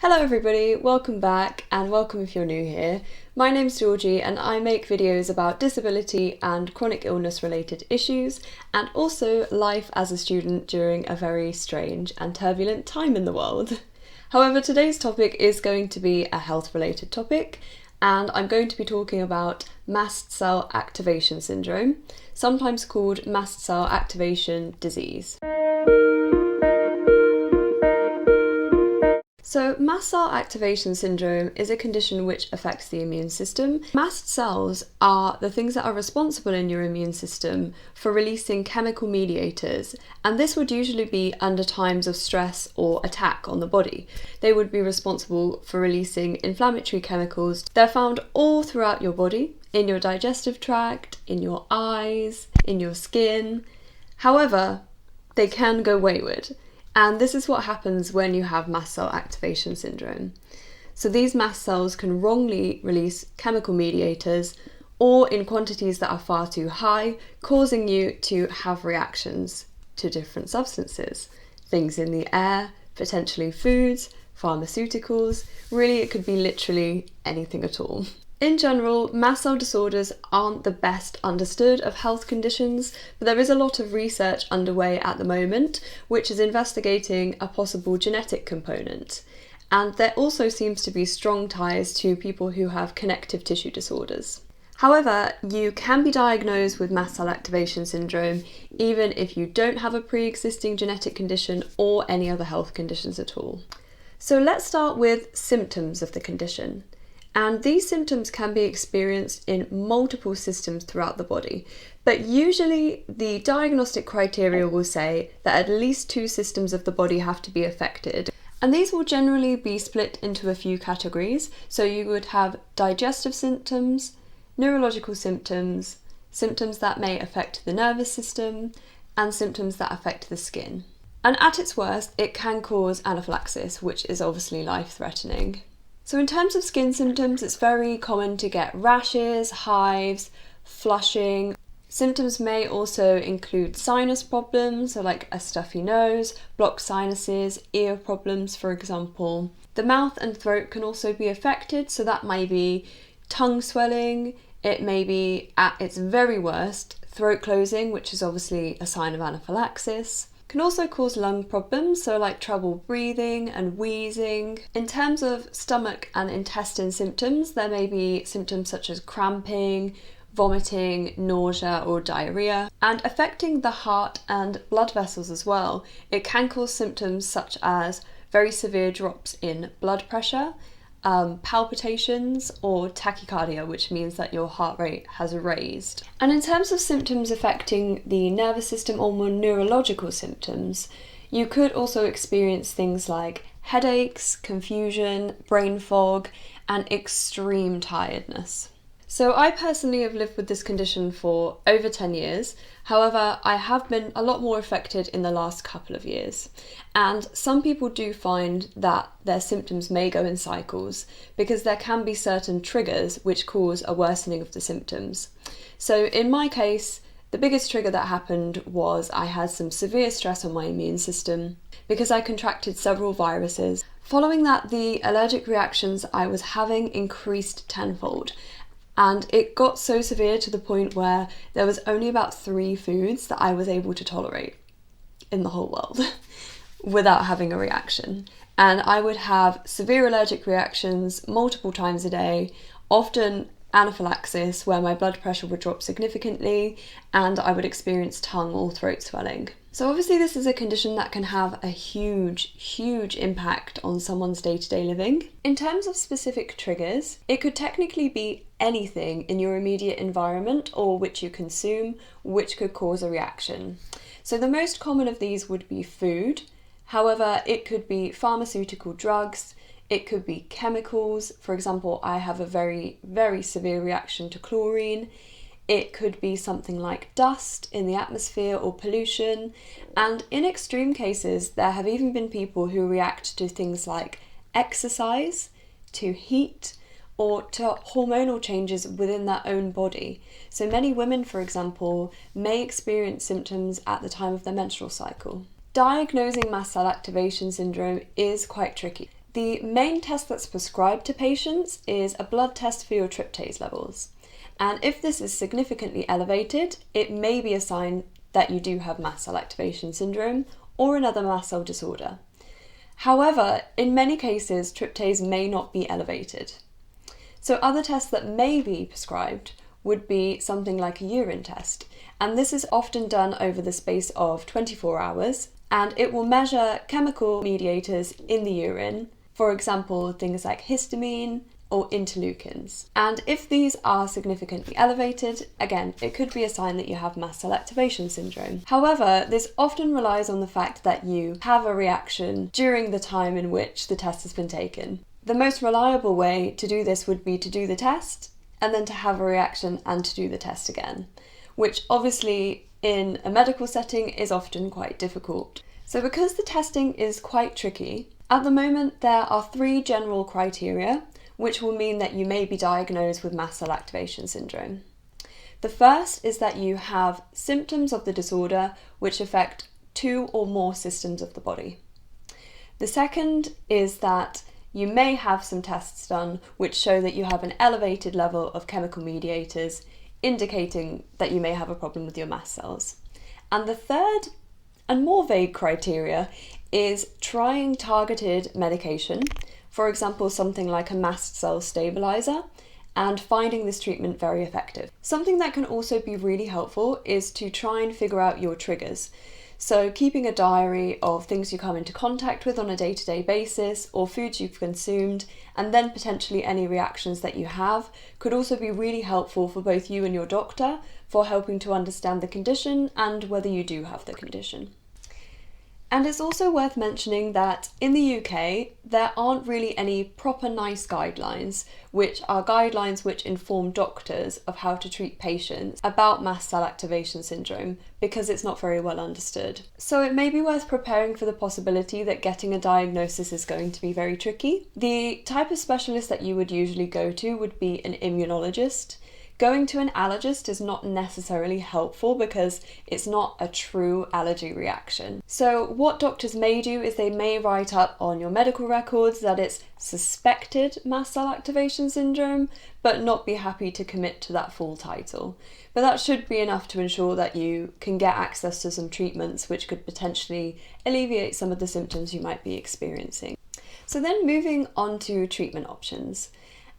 Hello everybody, welcome back and welcome if you're new here. My name's Georgie and I make videos about disability and chronic illness related issues and also life as a student during a very strange and turbulent time in the world. However, today's topic is going to be a health related topic and I'm going to be talking about mast cell activation syndrome, sometimes called mast cell activation disease. So, mast cell activation syndrome is a condition which affects the immune system. Mast cells are the things that are responsible in your immune system for releasing chemical mediators, and this would usually be under times of stress or attack on the body. They would be responsible for releasing inflammatory chemicals. They're found all throughout your body, in your digestive tract, in your eyes, in your skin. However, they can go wayward. And this is what happens when you have mast cell activation syndrome. So these mast cells can wrongly release chemical mediators or in quantities that are far too high, causing you to have reactions to different substances. Things in the air, potentially foods, pharmaceuticals, really it could be literally anything at all. In general, mast cell disorders aren't the best understood of health conditions, but there is a lot of research underway at the moment which is investigating a possible genetic component. And there also seems to be strong ties to people who have connective tissue disorders. However, you can be diagnosed with mast cell activation syndrome even if you don't have a pre-existing genetic condition or any other health conditions at all. So let's start with symptoms of the condition. And these symptoms can be experienced in multiple systems throughout the body, but usually the diagnostic criteria will say that at least 2 systems of the body have to be affected. And these will generally be split into a few categories. So you would have digestive symptoms, neurological symptoms, symptoms that may affect the nervous system, and symptoms that affect the skin. And at its worst, it can cause anaphylaxis, which is obviously life-threatening. So in terms of skin symptoms, it's very common to get rashes, hives, flushing. Symptoms may also include sinus problems, so like a stuffy nose, blocked sinuses, ear problems, for example. The mouth and throat can also be affected, so that might be tongue swelling, it may be, at its very worst, throat closing, which is obviously a sign of anaphylaxis. Can also cause lung problems, so like trouble breathing and wheezing. In terms of stomach and intestine symptoms, there may be symptoms such as cramping, vomiting, nausea or diarrhea. And affecting the heart and blood vessels as well, it can cause symptoms such as very severe drops in blood pressure, palpitations or tachycardia, which means that your heart rate has raised. And in terms of symptoms affecting the nervous system or more neurological symptoms, you could also experience things like headaches, confusion, brain fog, and extreme tiredness. So I personally have lived with this condition for over 10 years. However, I have been a lot more affected in the last couple of years. And some people do find that their symptoms may go in cycles because there can be certain triggers which cause a worsening of the symptoms. So in my case, the biggest trigger that happened was I had some severe stress on my immune system because I contracted several viruses. Following that, the allergic reactions I was having increased tenfold. And it got so severe to the point where there was only about 3 foods that I was able to tolerate in the whole world without having a reaction. And I would have severe allergic reactions multiple times a day, often anaphylaxis where my blood pressure would drop significantly and I would experience tongue or throat swelling. So obviously this is a condition that can have a huge impact on someone's day-to-day living. In terms of specific triggers, it could technically be anything in your immediate environment or which you consume, which could cause a reaction. So the most common of these would be food. However, it could be pharmaceutical drugs, it could be chemicals. For example, I have a very severe reaction to chlorine. It could be something like dust in the atmosphere or pollution. And in extreme cases, there have even been people who react to things like exercise, to heat, or to hormonal changes within their own body. So many women, for example, may experience symptoms at the time of their menstrual cycle. Diagnosing mast cell activation syndrome is quite tricky. The main test that's prescribed to patients is a blood test for your tryptase levels. And if this is significantly elevated, it may be a sign that you do have mast cell activation syndrome or another mast cell disorder. However, in many cases, tryptase may not be elevated. So other tests that may be prescribed would be something like a urine test. And this is often done over the space of 24 hours, and it will measure chemical mediators in the urine, for example, things like histamine or interleukins. And if these are significantly elevated, again, it could be a sign that you have mast cell activation syndrome. However, this often relies on the fact that you have a reaction during the time in which the test has been taken. The most reliable way to do this would be to do the test and then to have a reaction and to do the test again, which obviously in a medical setting is often quite difficult. So because the testing is quite tricky, at the moment there are 3 general criteria which will mean that you may be diagnosed with mast cell activation syndrome. The first is that you have symptoms of the disorder which affect 2 or more systems of the body. The second is that you may have some tests done which show that you have an elevated level of chemical mediators, indicating that you may have a problem with your mast cells. And the third and more vague criteria is trying targeted medication, for example, something like a mast cell stabilizer, and finding this treatment very effective. Something that can also be really helpful is to try and figure out your triggers. So keeping a diary of things you come into contact with on a day-to-day basis, or foods you've consumed, and then potentially any reactions that you have, could also be really helpful for both you and your doctor for helping to understand the condition and whether you do have the condition. And it's also worth mentioning that in the UK, there aren't really any proper NICE guidelines, which are guidelines which inform doctors of how to treat patients about mast cell activation syndrome, because it's not very well understood. So it may be worth preparing for the possibility that getting a diagnosis is going to be very tricky. The type of specialist that you would usually go to would be an immunologist. Going to an allergist is not necessarily helpful because it's not a true allergy reaction. So what doctors may do is they may write up on your medical records that it's suspected mast cell activation syndrome, but not be happy to commit to that full title. But that should be enough to ensure that you can get access to some treatments which could potentially alleviate some of the symptoms you might be experiencing. So then moving on to treatment options.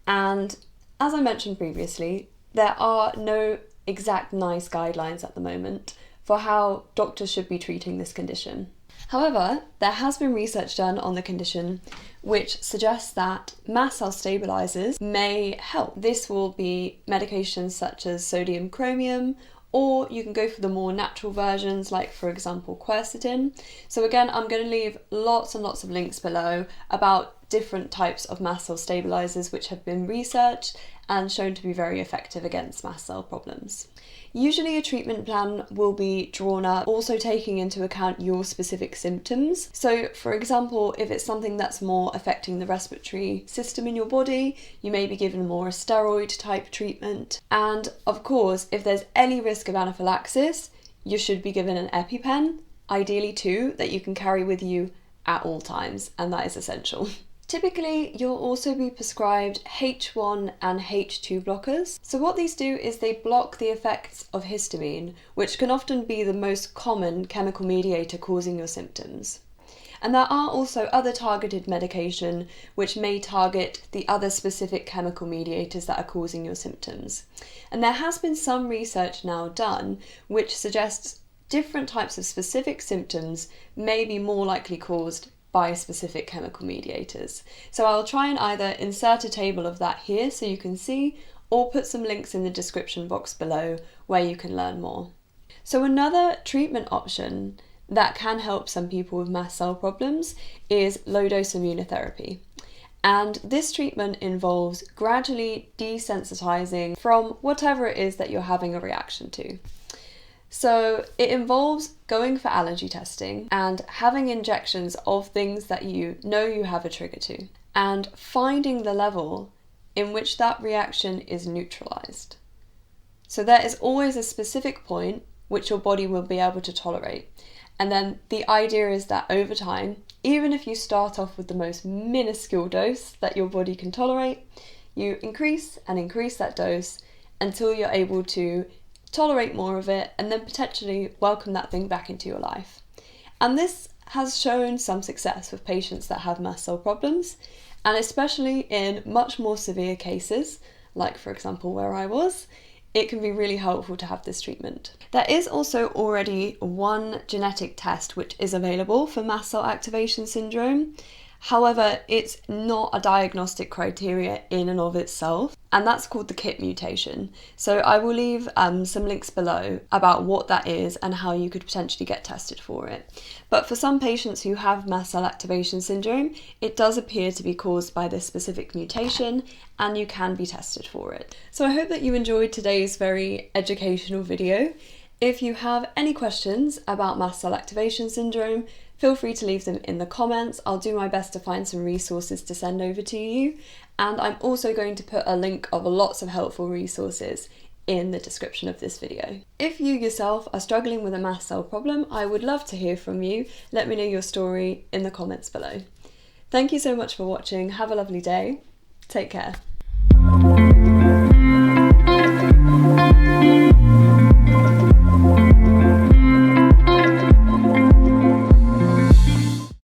And as I mentioned previously, there are no exact NICE guidelines at the moment for how doctors should be treating this condition. However, there has been research done on the condition which suggests that mast cell stabilizers may help. This will be medications such as sodium chromium, or you can go for the more natural versions like, for example, quercetin. So again, I'm going to leave lots and lots of links below about different types of mast cell stabilizers which have been researched and shown to be very effective against mast cell problems. Usually a treatment plan will be drawn up also taking into account your specific symptoms. So for example, if it's something that's more affecting the respiratory system in your body, you may be given more a steroid type treatment. And of course, if there's any risk of anaphylaxis, you should be given an EpiPen, ideally 2, that you can carry with you at all times, and that is essential. Typically, you'll also be prescribed H1 and H2 blockers. So what these do is they block the effects of histamine, which can often be the most common chemical mediator causing your symptoms. And there are also other targeted medication which may target the other specific chemical mediators that are causing your symptoms. And there has been some research now done which suggests different types of specific symptoms may be more likely caused by specific chemical mediators. So I'll try and either insert a table of that here so you can see, or put some links in the description box below where you can learn more. So another treatment option that can help some people with mast cell problems is low-dose immunotherapy. And this treatment involves gradually desensitizing from whatever it is that you're having a reaction to. So it involves going for allergy testing and having injections of things that you know you have a trigger to, and finding the level in which that reaction is neutralized. So there is always a specific point which your body will be able to tolerate. And then the idea is that over time, Even if you start off with the most minuscule dose that your body can tolerate, you increase and increase that dose until you're able to tolerate more of it and then potentially welcome that thing back into your life. And this has shown some success with patients that have mast cell problems, and especially in much more severe cases, like for example where I was, it can be really helpful to have this treatment. There is also already one genetic test which is available for mast cell activation syndrome. However, it's not a diagnostic criteria in and of itself, and that's called the KIT mutation. So I will leave some links below about what that is and how you could potentially get tested for it. But for some patients who have mast cell activation syndrome, it does appear to be caused by this specific mutation, and you can be tested for it. So I hope that you enjoyed today's very educational video. If you have any questions about mast cell activation syndrome, feel free to leave them in the comments. I'll do my best to find some resources to send over to you. And I'm also going to put a link of lots of helpful resources in the description of this video. If you yourself are struggling with a mast cell problem, I would love to hear from you. Let me know your story in the comments below. Thank you so much for watching. Have a lovely day. Take care.